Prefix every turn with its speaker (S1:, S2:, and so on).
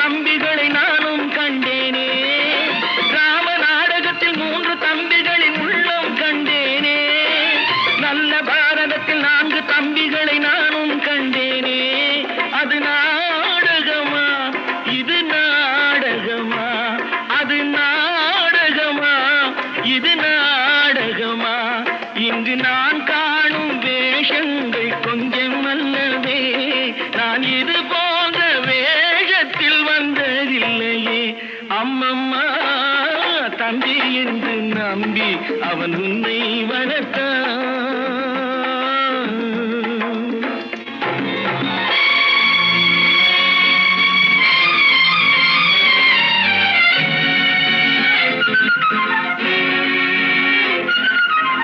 S1: தம்பிகளை நானும் கண்டேனே. ராம நாடகத்தில் 3 தம்பிகளின் உள்ளம் கண்டேனே. நல்ல பாரதத்தில் 4 தம்பிகளை நானும் கண்டேனே. அது நாடகமா, இது நாடகமா, அது நாடகமா, இது நாடகமா. இங்கு நான் காணும் வேஷங்கள் கொஞ்சம் அல்லவே. நான் இது போன்ற வேஷத்தில் வந்ததில்லையே. அம்மம்மா, தம்பி என்று நம்பி அவன் உன்னை வளர்த்தான்.